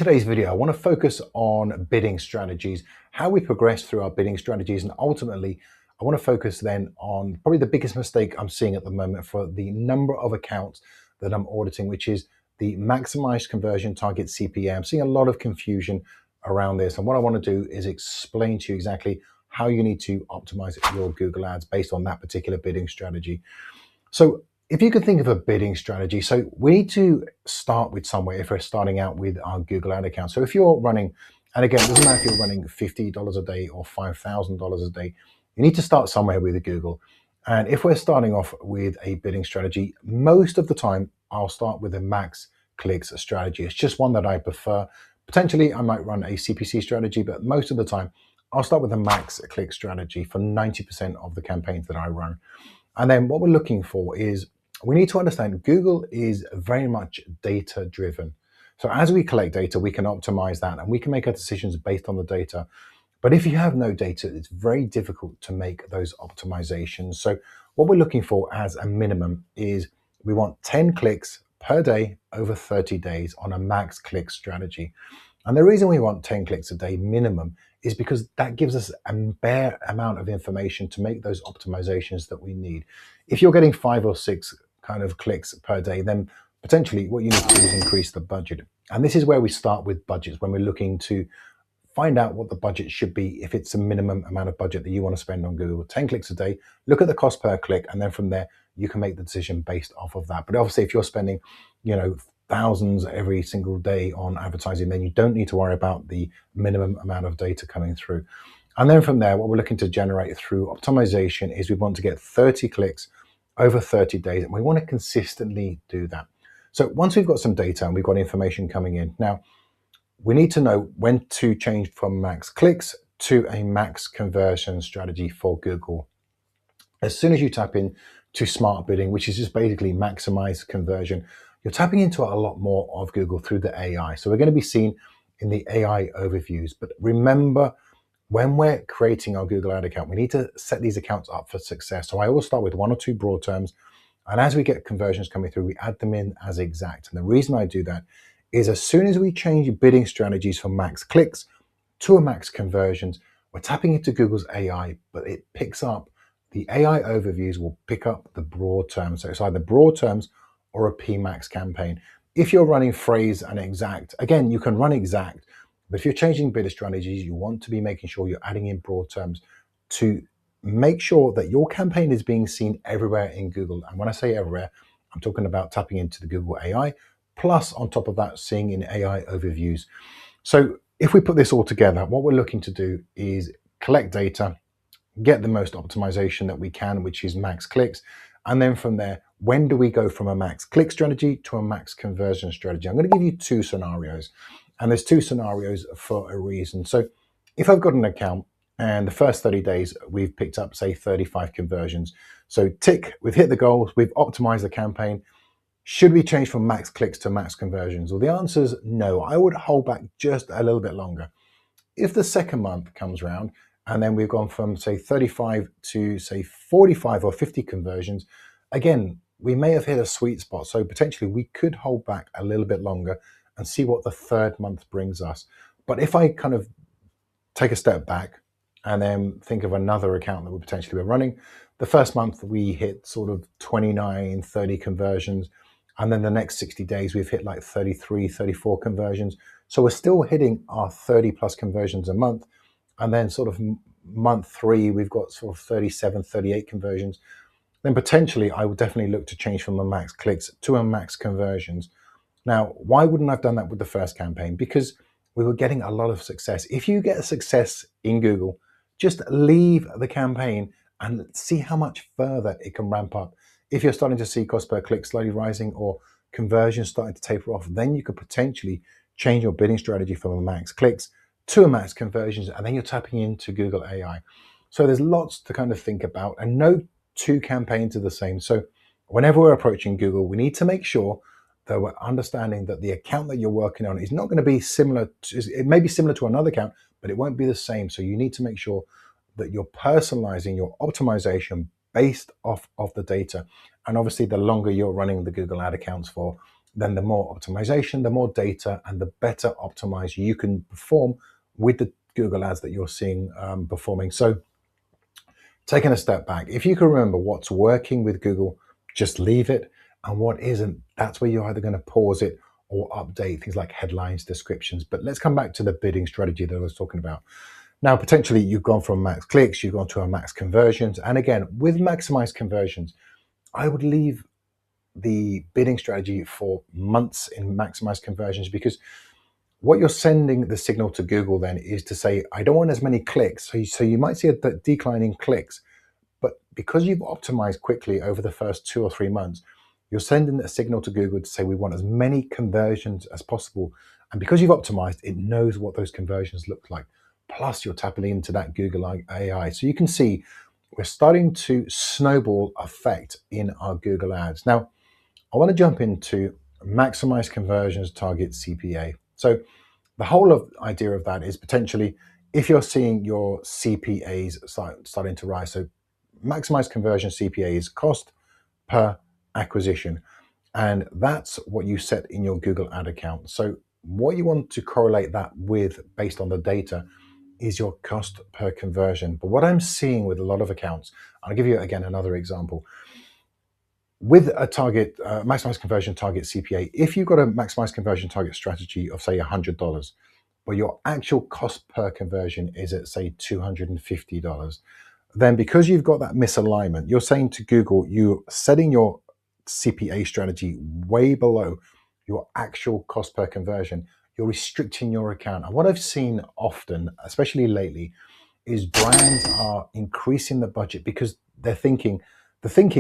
Today's video, I want to focus on bidding strategies, how we progress through our bidding strategies, and ultimately, I want to focus then on probably the biggest mistake I'm seeing at the moment for the number of accounts that I'm auditing, which is the maximized conversion target CPA. I'm seeing a lot of confusion around this, and what I want to do is explain to you exactly how you need to optimize your Google Ads based on that particular bidding strategy. So if you could think of a bidding strategy, so we need to start with somewhere if we're starting out with our Google ad account. So if you're running, and again, it doesn't matter if you're running $50 a day or $5,000 a day, you need to start somewhere with Google. And if we're starting off with a bidding strategy, most of the time, I'll start with a max clicks strategy. It's just one that I prefer. Potentially, I might run a CPC strategy, but most of the time, I'll start with a max click strategy for 90% of the campaigns that I run. And then what we're looking for is we need to understand Google is very much data driven. So as we collect data, we can optimize that and we can make our decisions based on the data. But if you have no data, it's very difficult to make those optimizations. So what we're looking for as a minimum is we want 10 clicks per day over 30 days on a max click strategy. And the reason we want 10 clicks a day minimum is because that gives us a bare amount of information to make those optimizations that we need. If you're getting 5 or 6 kind of clicks per day, then potentially what you need to do is increase the budget. And this is where we start with budgets when we're looking to find out what the budget should be if it's a minimum amount of budget that you want to spend on Google. 10 clicks a day, look at the cost per click, and then from there, you can make the decision based off of that. But obviously, if you're spending, thousands every single day on advertising, then you don't need to worry about the minimum amount of data coming through. And then from there, what we're looking to generate through optimization is we want to get 30 clicks over 30 days, and we want to consistently do that. So once we've got some data and we've got information coming in, now we need to know when to change from max clicks to a max conversion strategy for Google. As soon as you tap in to smart bidding, which is just basically maximize conversion, you're tapping into a lot more of Google through the AI. So we're going to be seen in the AI overviews. But remember, when we're creating our Google ad account, we need to set these accounts up for success. So I always start with 1 or 2 broad terms. And as we get conversions coming through, we add them in as exact. And the reason I do that is as soon as we change bidding strategies from max clicks to a max conversions, we're tapping into Google's AI, but it picks up the AI overviews will pick up the broad terms. So it's either broad terms or a PMAX campaign. If you're running phrase and exact, again, you can run exact, but if you're changing bidder strategies, you want to be making sure you're adding in broad terms to make sure that your campaign is being seen everywhere in Google. And when I say everywhere, I'm talking about tapping into the Google AI, plus on top of that, seeing in AI overviews. So if we put this all together, what we're looking to do is collect data, get the most optimization that we can, which is max clicks. And then from there, when do we go from a max click strategy to a max conversion strategy? I'm going to give you 2 scenarios, and there's 2 scenarios for a reason. So if I've got an account and the first 30 days, we've picked up, say, 35 conversions. So tick, we've hit the goals, we've optimized the campaign. Should we change from max clicks to max conversions? Well, the answer is no. I would hold back just a little bit longer. If the second month comes around and then we've gone from, say, 35 to, say, 45 or 50 conversions, again, we may have hit a sweet spot. So potentially we could hold back a little bit longer and see what the third month brings us. But if I kind of take a step back and then think of another account that we potentially were running, the first month we hit sort of 29, 30 conversions. And then the next 60 days, we've hit like 33, 34 conversions. So we're still hitting our 30 plus conversions a month. And then sort of month 3, we've got sort of 37, 38 conversions. Then potentially I would definitely look to change from a max clicks to a max conversions. Now, why wouldn't I have done that with the first campaign? Because we were getting a lot of success. If you get success in Google, just leave the campaign and see how much further it can ramp up. If you're starting to see cost per click slowly rising or conversions starting to taper off, then you could potentially change your bidding strategy from a max clicks to a max conversions, and then you're tapping into Google AI. So there's lots to kind of think about, and no 2 campaigns are the same. So whenever we're approaching Google, we need to make sure that we're understanding that the account that you're working on is not going to be similar to, it may be similar to another account, but it won't be the same. So you need to make sure that you're personalizing your optimization based off of the data. And obviously, the longer you're running the Google ad accounts for, then the more optimization, the more data, and the better optimized you can perform with the Google ads that you're seeing performing. So taking a step back, if you can remember what's working with Google, just leave it. And what isn't, that's where you're either going to pause it or update things like headlines, descriptions. But let's come back to the bidding strategy that I was talking about. Now, potentially you've gone from max clicks, you've gone to a max conversions. And again, with maximized conversions, I would leave the bidding strategy for months in maximized conversions, because what you're sending the signal to Google then is to say, I don't want as many clicks. So you might see a decline in clicks, but because you've optimized quickly over the first 2 or 3 months, you're sending a signal to Google to say, we want as many conversions as possible. And because you've optimized, it knows what those conversions look like. Plus, you're tapping into that Google AI. So you can see we're starting to snowball effect in our Google ads. Now, I want to jump into maximize conversions target CPA. So the whole of idea of that is potentially if you're seeing your CPAs starting to rise. So maximize conversion CPA is cost per acquisition. And that's what you set in your Google ad account. So what you want to correlate that with based on the data is your cost per conversion. But what I'm seeing with a lot of accounts, I'll give you again another example. With a target, maximize conversion target CPA, if you've got a maximize conversion target strategy of say $100, but your actual cost per conversion is at say $250, then because you've got that misalignment, you're saying to Google, you're setting your CPA strategy way below your actual cost per conversion. You're restricting your account. And what I've seen often, especially lately, is brands are increasing the budget because they're thinking,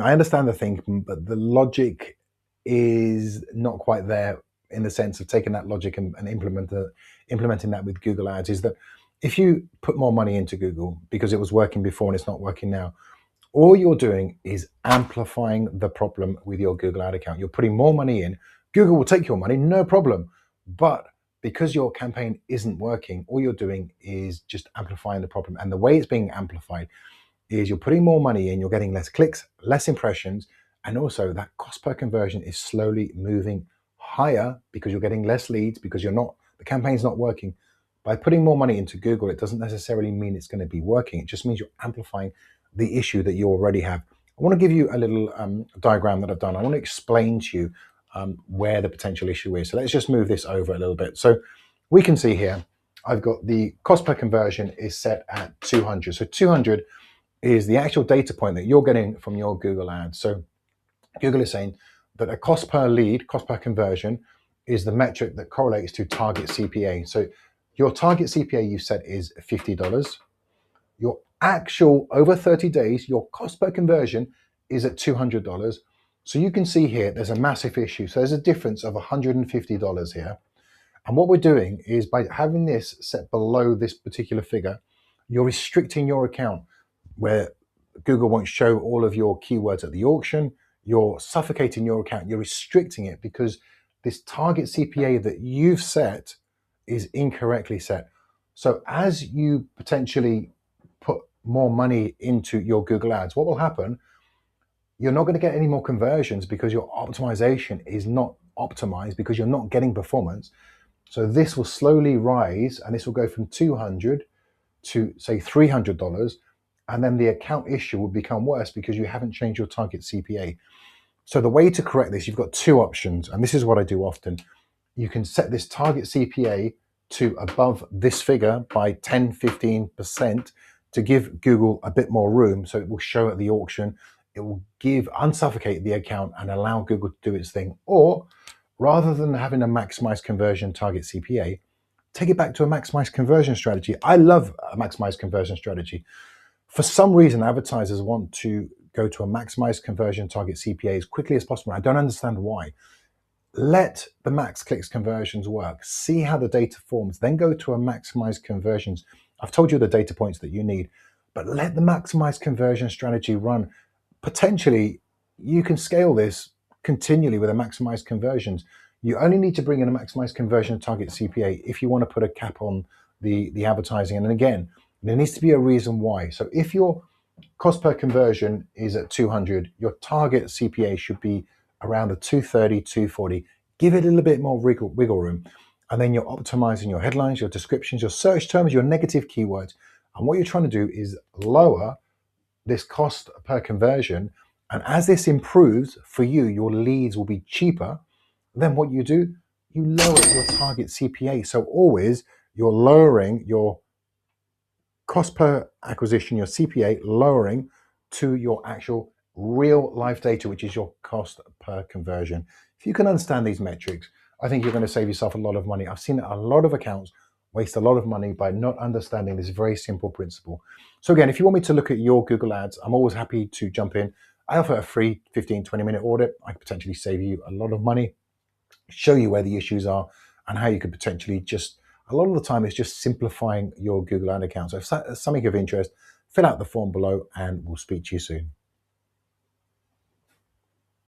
I understand the thinking, but the logic is not quite there in the sense of taking that logic and implementing that with Google Ads, is that if you put more money into Google because it was working before and it's not working now, all you're doing is amplifying the problem with your Google ad account. You're putting more money in. Google will take your money, no problem. But because your campaign isn't working, all you're doing is just amplifying the problem. And the way it's being amplified is you're putting more money in, you're getting less clicks, less impressions, and also that cost per conversion is slowly moving higher because you're getting less leads, because the campaign's not working. By putting more money into Google, it doesn't necessarily mean it's going to be working. It just means you're amplifying the issue that you already have. I want to give you a little diagram that I've done. I want to explain to you where the potential issue is. So let's just move this over a little bit. So we can see here, I've got the cost per conversion is set at 200. So 200 is the actual data point that you're getting from your Google ads. So Google is saying that a cost per lead, cost per conversion, is the metric that correlates to target CPA. So your target CPA you set is $50. Your actual over 30 days, your cost per conversion is at $200. So you can see here, there's a massive issue. So there's a difference of $150 here. And what we're doing is by having this set below this particular figure, you're restricting your account where Google won't show all of your keywords at the auction. You're suffocating your account. You're restricting it because this target CPA that you've set is incorrectly set. So as you potentially put more money into your Google ads, what will happen? You're not going to get any more conversions because your optimization is not optimized, because you're not getting performance. So this will slowly rise, and this will go from 200 to say $300, and then the account issue will become worse because you haven't changed your target CPA. So the way to correct this, you've got two options, and this is what I do often. You can set this target CPA to above this figure by 10, 15% to give Google a bit more room, so it will show at the auction. It will unsuffocate the account and allow Google to do its thing. Or rather than having a maximized conversion target CPA, take it back to a maximized conversion strategy. I love a maximized conversion strategy. For some reason, advertisers want to go to a maximized conversion target CPA as quickly as possible. I don't understand why. Let the max clicks conversions work. See how the data forms. Then go to a maximized conversions. I've told you the data points that you need, but let the maximized conversion strategy run. Potentially, you can scale this continually with a maximized conversions. You only need to bring in a maximized conversion target CPA if you want to put a cap on the advertising. And again, there needs to be a reason why. So if your cost per conversion is at 200, your target CPA should be around the 230, 240. Give it a little bit more wiggle room. And then you're optimizing your headlines, your descriptions, your search terms, your negative keywords. And what you're trying to do is lower this cost per conversion. And as this improves for you, your leads will be cheaper. Then what you do, you lower your target CPA. So always you're lowering your cost per acquisition, your CPA, lowering to your actual real life data, which is your cost per conversion. If you can understand these metrics, I think you're going to save yourself a lot of money. I've seen a lot of accounts waste a lot of money by not understanding this very simple principle. So again, if you want me to look at your Google ads, I'm always happy to jump in. I offer a free 15-20 minute audit. I could potentially save you a lot of money, show you where the issues are, and how you could potentially just, a lot of the time it's just simplifying your Google ad account. So if that's something of interest, fill out the form below and we'll speak to you soon.